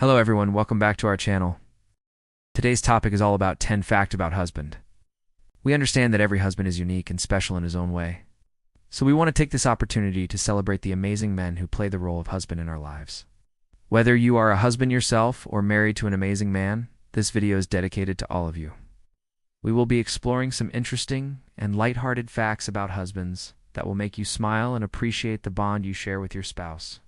Hello everyone, welcome back to our channel. Today's topic is all about 10 facts about husband. We understand that every husband is unique and special in his own way. So we want to take this opportunity to celebrate the amazing men who play the role of husband in our lives. Whether you are a husband yourself or married to an amazing man, this video is dedicated to all of you. We will be exploring some interesting and lighthearted facts about husbands that will make you smile and appreciate the bond you share with your spouse.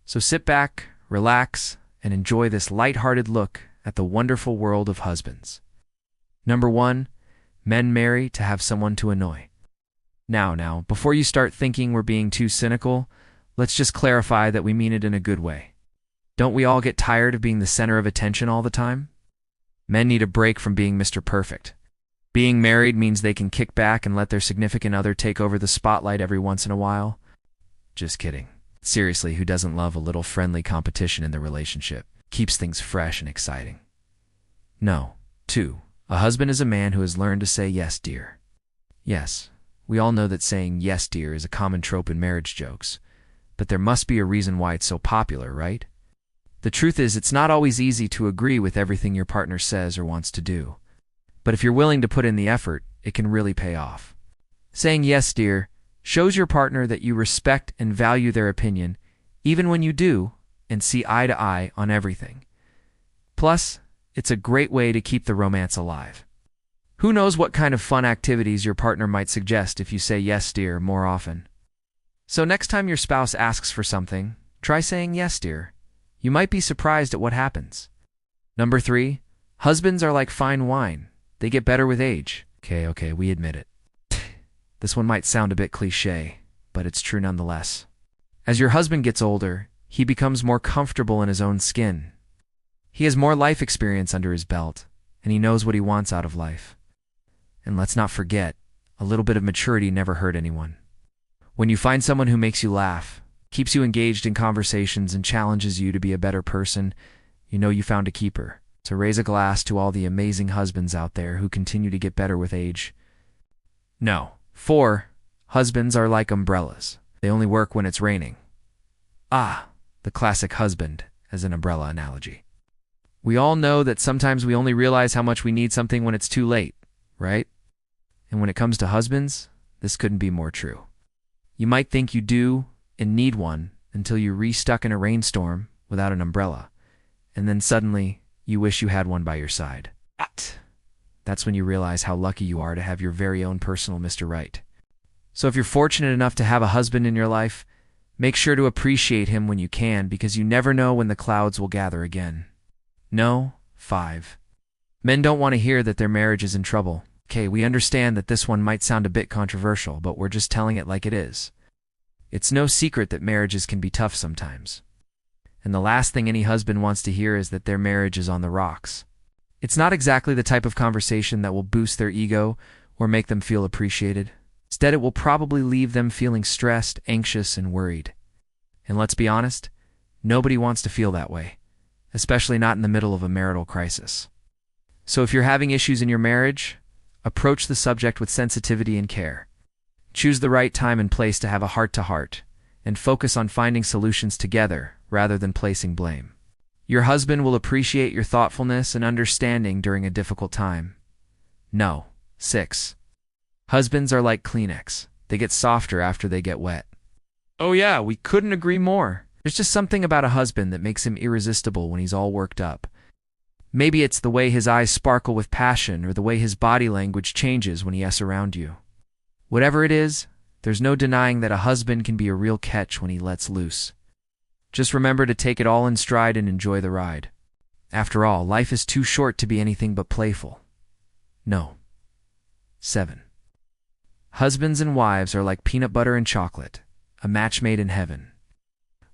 So sit back, relax, and enjoy this lighthearted look at the wonderful world of husbands. Number 1, men marry to have someone to annoy. Now, before you start thinking we're being too cynical, let's just clarify that we mean it in a good way. Don't we all get tired of being the center of attention all the time? Men need a break from being Mr. Perfect. Being married means they can kick back and let their significant other take over the spotlight every once in a while. Just kidding. Seriously, who doesn't love a little friendly competition in the relationship? Keeps things fresh and exciting. No. 2. A husband is a man who has learned to say yes, dear. Yes, we all know that saying yes, dear is a common trope in marriage jokes, but there must be a reason why it's so popular, right? The truth is, it's not always easy to agree with everything your partner says or wants to do. But if you're willing to put in the effort, it can really pay off. Saying yes, dear, shows your partner that you respect and value their opinion, even when you do, and see eye to eye on everything. Plus, it's a great way to keep the romance alive. Who knows what kind of fun activities your partner might suggest if you say yes, dear, more often. So next time your spouse asks for something, try saying yes, dear. You might be surprised at what happens. Number 3, husbands are like fine wine. They get better with age. Okay, we admit it. This one might sound a bit cliché, but it's true nonetheless. As your husband gets older, he becomes more comfortable in his own skin. He has more life experience under his belt, and he knows what he wants out of life. And let's not forget, a little bit of maturity never hurt anyone. When you find someone who makes you laugh, keeps you engaged in conversations, and challenges you to be a better person, you know you found a keeper. So raise a glass to all the amazing husbands out there who continue to get better with age. No. 4, husbands are like umbrellas. They only work when it's raining. The classic husband as an umbrella analogy. We all know that sometimes we only realize how much we need something when it's too late, right? And when it comes to husbands, this couldn't be more true. You might think you do and need one until you're re-stuck in a rainstorm without an umbrella, and then suddenly you wish you had one by your side. That's when you realize how lucky you are to have your very own personal Mr. Right. So if you're fortunate enough to have a husband in your life, make sure to appreciate him when you can, because you never know when the clouds will gather again. No. 5. Men don't want to hear that their marriage is in trouble. Okay, we understand that this one might sound a bit controversial, but we're just telling it like it is. It's no secret that marriages can be tough sometimes. And the last thing any husband wants to hear is that their marriage is on the rocks. It's not exactly the type of conversation that will boost their ego or make them feel appreciated. Instead, it will probably leave them feeling stressed, anxious, and worried. And let's be honest, nobody wants to feel that way, especially not in the middle of a marital crisis. So if you're having issues in your marriage, approach the subject with sensitivity and care. Choose the right time and place to have a heart-to-heart, and focus on finding solutions together rather than placing blame. Your husband will appreciate your thoughtfulness and understanding during a difficult time. No. 6. Husbands are like Kleenex. They get softer after they get wet. Oh yeah, we couldn't agree more. There's just something about a husband that makes him irresistible when he's all worked up. Maybe it's the way his eyes sparkle with passion or the way his body language changes when he asks around you. Whatever it is, there's no denying that a husband can be a real catch when he lets loose. Just remember to take it all in stride and enjoy the ride. After all, life is too short to be anything but playful. No. 7. Husbands and wives are like peanut butter and chocolate, a match made in heaven.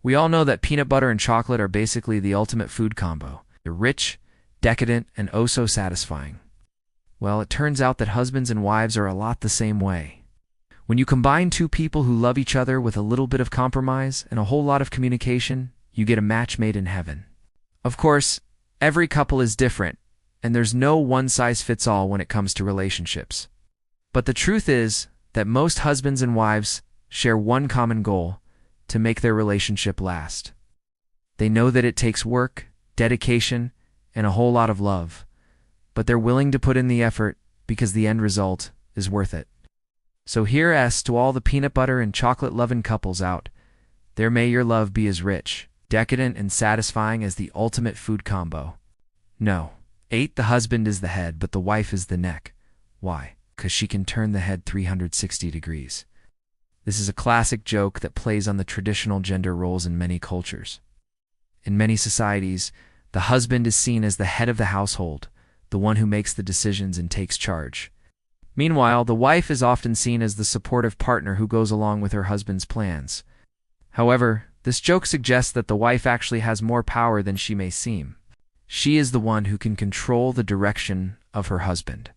We all know that peanut butter and chocolate are basically the ultimate food combo. They're rich, decadent, and oh so satisfying. Well, it turns out that husbands and wives are a lot the same way. When you combine two people who love each other with a little bit of compromise and a whole lot of communication, you get a match made in heaven. Of course, every couple is different, and there's no one-size-fits-all when it comes to relationships. But the truth is that most husbands and wives share one common goal: to make their relationship last. They know that it takes work, dedication, and a whole lot of love. But they're willing to put in the effort because the end result is worth it. So here's to all the peanut butter and chocolate loving couples out there. May your love be as rich, decadent, and satisfying as the ultimate food combo. No. 8. The husband is the head, but the wife is the neck. Why? 'Cause she can turn the head 360 degrees. This is a classic joke that plays on the traditional gender roles in many cultures. In many societies, the husband is seen as the head of the household, the one who makes the decisions and takes charge. Meanwhile, the wife is often seen as the supportive partner who goes along with her husband's plans. However, this joke suggests that the wife actually has more power than she may seem. She is the one who can control the direction of her husband,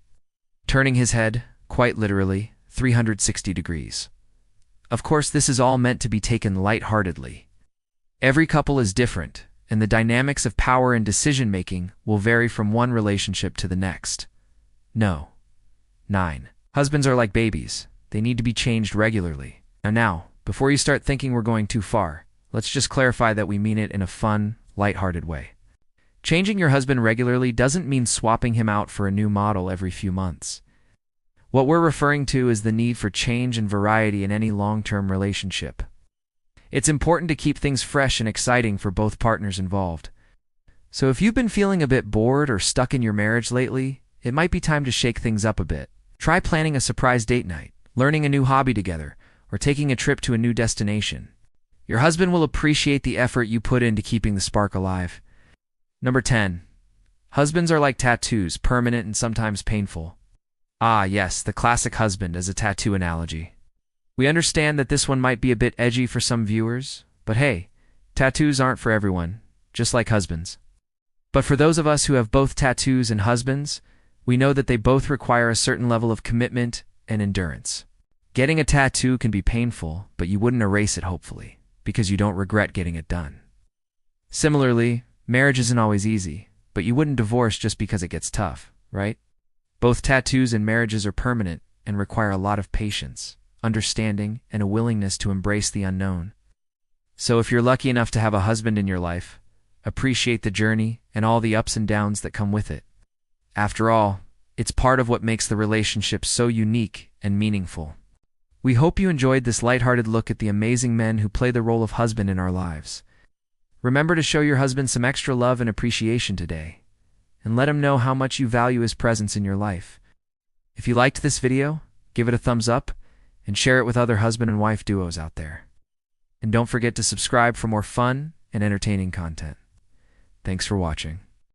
turning his head, quite literally, 360 degrees. Of course, this is all meant to be taken lightheartedly. Every couple is different, and the dynamics of power and decision-making will vary from one relationship to the next. No. 9. Husbands are like babies. They need to be changed regularly. Now, before you start thinking we're going too far, let's just clarify that we mean it in a fun, lighthearted way. Changing your husband regularly doesn't mean swapping him out for a new model every few months. What we're referring to is the need for change and variety in any long-term relationship. It's important to keep things fresh and exciting for both partners involved. So if you've been feeling a bit bored or stuck in your marriage lately, it might be time to shake things up a bit. Try planning a surprise date night, learning a new hobby together, or taking a trip to a new destination. Your husband will appreciate the effort you put into keeping the spark alive. Number 10. Husbands are like tattoos, permanent and sometimes painful. Ah, yes, the classic husband as a tattoo analogy. We understand that this one might be a bit edgy for some viewers, but hey, tattoos aren't for everyone, just like husbands. But for those of us who have both tattoos and husbands, we know that they both require a certain level of commitment and endurance. Getting a tattoo can be painful, but you wouldn't erase it, hopefully, because you don't regret getting it done. Similarly, marriage isn't always easy, but you wouldn't divorce just because it gets tough, right? Both tattoos and marriages are permanent and require a lot of patience, understanding, and a willingness to embrace the unknown. So if you're lucky enough to have a husband in your life, appreciate the journey and all the ups and downs that come with it. After all, it's part of what makes the relationship so unique and meaningful. We hope you enjoyed this lighthearted look at the amazing men who play the role of husband in our lives. Remember to show your husband some extra love and appreciation today, and let him know how much you value his presence in your life. If you liked this video, give it a thumbs up and share it with other husband and wife duos out there. And don't forget to subscribe for more fun and entertaining content. Thanks for watching.